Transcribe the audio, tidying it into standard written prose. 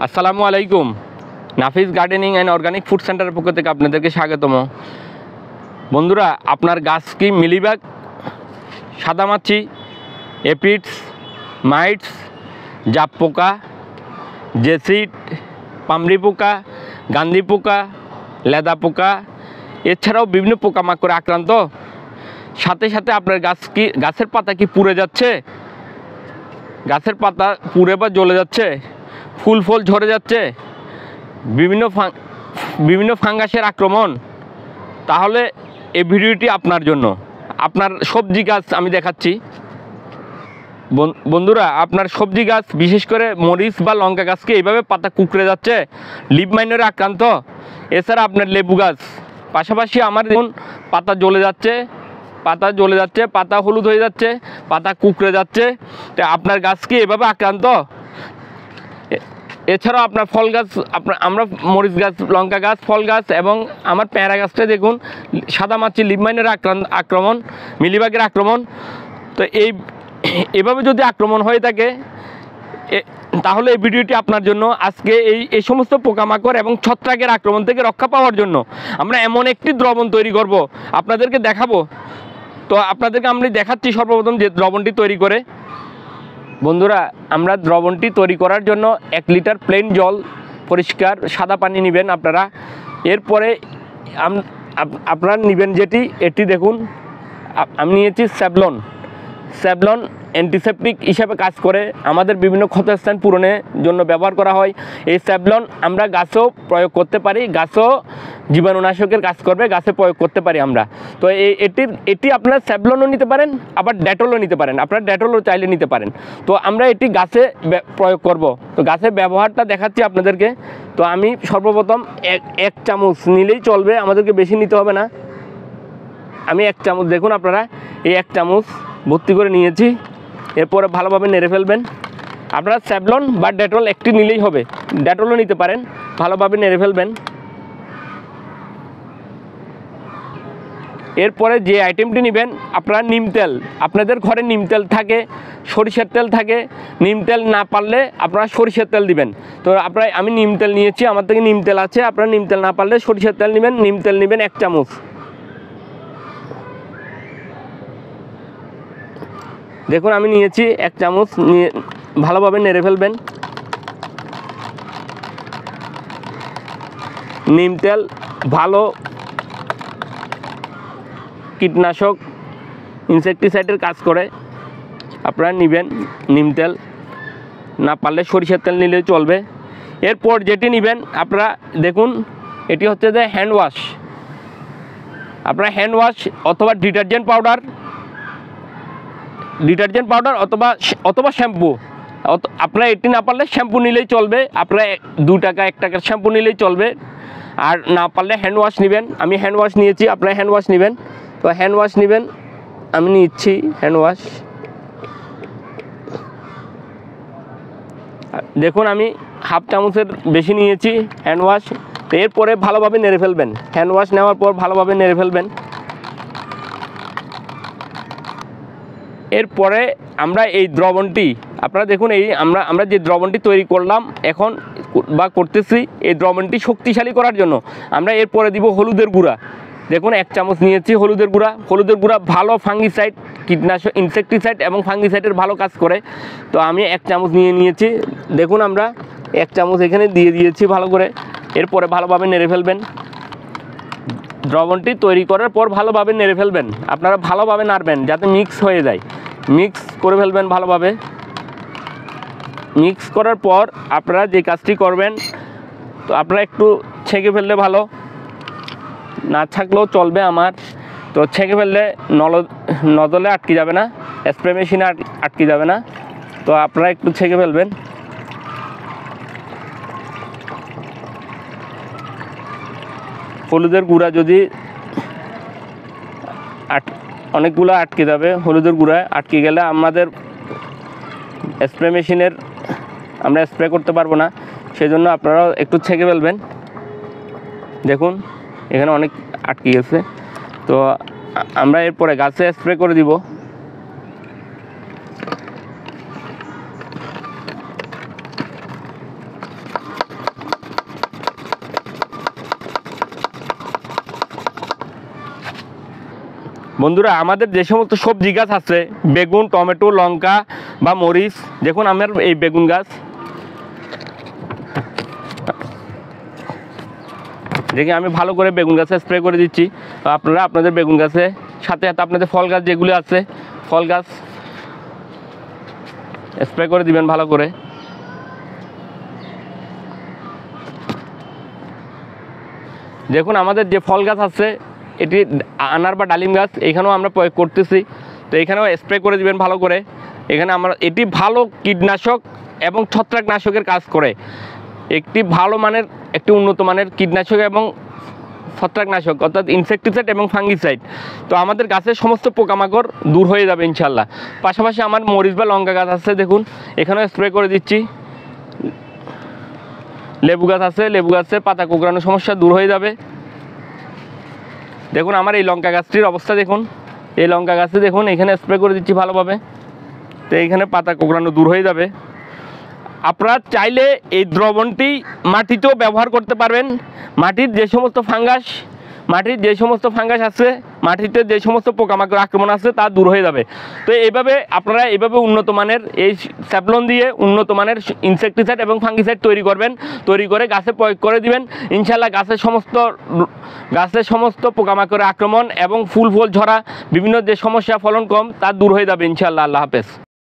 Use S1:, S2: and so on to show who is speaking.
S1: আসসালামু আলাইকুম। নাফিস gardening and organic food সেন্টারের পক্ষ থেকে আপনাদেরকে স্বাগতম। বন্ধুরা, আপনার গাছ কি মিলিবাগ, সাদামাছি, এপিডস, মাইটস, জাপ পোকা, জেসিড, পামরি পোকা, গান্ধী পোকা, লেদা পোকা এছাড়াও বিভিন্ন পোকামাকড়ে আক্রান্ত? সাথে সাথে আপনার গাছের পাতা কি পুড়ে যাচ্ছে? গাছের পাতা পুড়ে বা জ্বলে যাচ্ছে? ফুল ফল ঝরে যাচ্ছে? বিভিন্ন ফাঙ্গাসের আক্রমণ? তাহলে এই ভিডিওটি আপনার জন্য। আপনার সবজি গাছ আমি দেখাচ্ছি। বন্ধুরা, আপনার সবজি গাছ বিশেষ করে মরিচ বা লঙ্কা গাছকে এইভাবে পাতা কুঁকড়ে যাচ্ছে, লিভ মাইনারে আক্রান্ত। এছাড়া আপনার লেবু গাছ, পাশাপাশি আমার দেখুন পাতা জ্বলে যাচ্ছে, পাতা হলুদ হয়ে যাচ্ছে, পাতা কুঁকড়ে যাচ্ছে। তো আপনার গাছ কি এভাবে আক্রান্ত? এছাড়াও আপনার ফল গাছ, আমরা মরিচ গাছ, লঙ্কা গাছ, ফল গাছ এবং আমার পেয়ারা গাছটা দেখুন সাদামাছি, লিভ মাইনের আক্রমণ, মিলিবাগের আক্রমণ। তো এভাবে যদি আক্রমণ হয়ে থাকে তাহলে এই ভিডিওটি আপনার জন্য। আজকে এই সমস্ত পোকামাকড় এবং ছত্রাকের আক্রমণ থেকে রক্ষা পাওয়ার জন্য আমরা এমন একটি দ্রবণ তৈরি করব, আপনাদেরকে দেখাবো। তো আপনাদেরকে আমি দেখাচ্ছি সর্বপ্রথম যে দ্রবণটি তৈরি করে। বন্ধুরা, আমরা দ্রবণটি তৈরি করার জন্য 1 লিটার প্লেন জল, পরিষ্কার সাদা পানি নেবেন আপনারা। এরপরে আপনারা নেবেন এটি দেখুন, আমি নিয়েছি স্যাভলন অ্যান্টিসেপটিক হিসাবে কাজ করে, আমাদের বিভিন্ন ক্ষতস্থান পূরণের জন্য ব্যবহার করা হয়। এই স্যাভলন আমরা গাছেও প্রয়োগ করতে পারি, গাছও জীবাণুনাশকের কাজ করবে, গাছে প্রয়োগ করতে পারি আমরা। তো এটি আপনারা স্যাভলনও নিতে পারেন, আবার ডেটলও নিতে পারেন, আপনারা ডেটলও চাইলে নিতে পারেন। তো আমরা এটি গাছে প্রয়োগ করব। তো গাছের ব্যবহারটা দেখাচ্ছি আপনাদেরকে। তো আমি সর্বপ্রথম 1 চামচ নিলেই চলবে, আমাদেরকে বেশি নিতে হবে না। আমি 1 চামচ, দেখুন আপনারা এই 1 চামচ ভর্তি করে নিয়েছি। এরপরে ভালোভাবে নেড়ে ফেলবেন। আপনারা স্যাভলন বা ডেটল একটি নিলেই হবে, ডেটলও নিতে পারেন। ভালোভাবে নেড়ে ফেলবেন। এরপরে যে আইটেমটি নেবেন আপনারা নিম তেল, আপনাদের ঘরে নিম তেল থাকে, সরিষার তেল থাকে, নিম তেল না পারলে আপনারা সরিষার তেল দিবেন। তো আমি নিম তেল নিয়েছি, আমার থেকে নিম তেল আছে, আপনারা নিম তেল না পারলে সরিষার তেল নেবেন। নিম তেল নেবেন 1 চামচ। দেখুন আমি নিয়েছি 1 চামচ, নিয়ে ভালোভাবে নেড়ে ফেলবেন। নিম তেল ভালো কীটনাশক, ইনসেকটিসাইডের কাজ করে, আপনারা নেবেন নিম তেল। না পারলে সরিষার তেল নিলেও চলবে। এরপর যেটি নেবেন আপনারা দেখুন, এটি হচ্ছে যে হ্যান্ড ওয়াশ। আপনারা হ্যান্ড ওয়াশ অথবা ডিটারজেন্ট পাউডার অথবা শ্যাম্পু, আপনারা এটি না পারলে শ্যাম্পু নিলেই চলবে। আপনারা 2 টাকা 1 টাকার শ্যাম্পু নিলেই চলবে। আর না পারলে হ্যান্ড ওয়াশ নেবেন। আমি হ্যান্ড ওয়াশ নিয়েছি, আপনারা হ্যান্ড ওয়াশ নেবেন। তো হ্যান্ড ওয়াশ নেবেন, আমি নিচ্ছি হ্যান্ড ওয়াশ। দেখুন আমি 1/2 চামচের বেশি নিয়েছি হ্যান্ড ওয়াশ। তো এরপরে ভালোভাবে নেড়ে ফেলবেন। হ্যান্ড ওয়াশ নেওয়ার পর ভালোভাবে নেড়ে ফেলবেন। এরপরে আমরা এই দ্রবণটি, আপনারা দেখুন আমরা যে দ্রবণটি তৈরি করলাম এখন বা করতেছি, এই দ্রবণটি শক্তিশালী করার জন্য আমরা এরপরে দিব হলুদের গুঁড়া। দেখুন 1 চামচ নিয়েছি হলুদের গুঁড়া ভালো ফাঙ্গিসাইড, কীটনাশক, ইনসেকটিসাইড এবং ফাঙ্গিসাইডের ভালো কাজ করে। তো আমি 1 চামচ নিয়েছি। দেখুন আমরা 1 চামচ এখানে দিয়ে দিয়েছি ভালো করে। এরপরে ভালোভাবে নেড়ে ফেলবেন। দ্রবণটি তৈরি করার পর ভালোভাবে নেড়ে ফেলবেন। আপনারা ভালোভাবে নাড়বেন যাতে মিক্স হয়ে যায়, মিক্স করে ফেলবেন ভালোভাবে। মিক্স করার পর আপনারা যে কাজটি করবেন, তো আপনারা একটু ছেঁকে ফেললে ভালো, না থাকলেও চলবে আমার। তো ছেঁকে ফেললে নজলে আটকে যাবে না, স্প্রে মেশিনে আটকে যাবে না। তো আপনারা একটু ছেঁকে ফেলবেন। হলুদের গুঁড়া যদি অনেকগুলো আটকে যাবে, হলুদের গুঁড়া আটকে গেলে আমাদের স্প্রে মেশিনের আমরা স্প্রে করতে পারবো না, সেই জন্য আপনারাও একটু ছেঁকে ফেলবেন। দেখুন এখানে অনেক আটকে গেছে। তো আমরা এরপরে গাছে স্প্রে করে দিব। বন্ধুরা আমাদের যে সমস্ত সবজি গাছ আছে, বেগুন, টমেটো, লঙ্কা বা মরিচ, দেখুন আমার এই বেগুন গাছ, দেখে আমি ভালো করে বেগুন গাছে স্প্রে করে দিচ্ছি। আপনারা আপনাদের বেগুন গাছে সাথে সাথে আপনাদের ফল গাছ যেগুলো আছে, ফল গাছ স্প্রে করে দিবেন ভালো করে। দেখুন আমাদের যে ফল গাছ আছে, এটি আনার বা ডালিম গাছ, এখানেও আমরা প্রয়োগ করতেছি। তো এখানেও স্প্রে করে দিবেন ভালো করে। এখানে আমরা এটি ভালো কীটনাশক এবং ছত্রাকনাশকের কাজ করে। একটি ভালো মানের, একটি উন্নত মানের কীটনাশক এবং ছত্রাকনাশক, অর্থাৎ ইনসেকটিসাইড এবং ফাঙ্গিসাইড। তো আমাদের গাছের সমস্ত পোকামাকড় দূর হয়ে যাবে ইনশাল্লাহ। পাশাপাশি আমার মরিচ বা লঙ্কা গাছ আছে, দেখুন এখানেও স্প্রে করে দিচ্ছি। লেবু গাছ আছে, লেবু গাছের পাতা কোঁকড়ানোর সমস্যা দূর হয়ে যাবে। দেখুন আমার এই লঙ্কা গাছটির অবস্থা দেখুন, এই লঙ্কা গাছে দেখুন এখানে স্প্রে করে দিচ্ছি ভালোভাবে। তো এইখানে পাতা কোঁকড়ানো দূর হয়ে যাবে। আপনারা চাইলে এই দ্রবণটি মাটিতেও ব্যবহার করতে পারবেন। মাটির যে সমস্ত ফাঙ্গাস আছে, মাটিতে যে সমস্ত পোকামাকড় আক্রমণ আছে তা দূর হয়ে যাবে। তো এইভাবে আপনারা উন্নত মানের এই স্যাভলন দিয়ে উন্নত মানের ইনসেকটিসাইড এবং ফাঙ্গিসাইড তৈরি করবেন, তৈরি করে গাছে প্রয়োগ করে দিবেন। ইনশাল্লাহ গাছের সমস্ত পোকামাকড়ের আক্রমণ এবং ফুল ঝরা, বিভিন্ন যে সমস্যা, ফলন কম, তা দূর হয়ে যাবে ইনশাল্লাহ। আল্লাহ হাফেজ।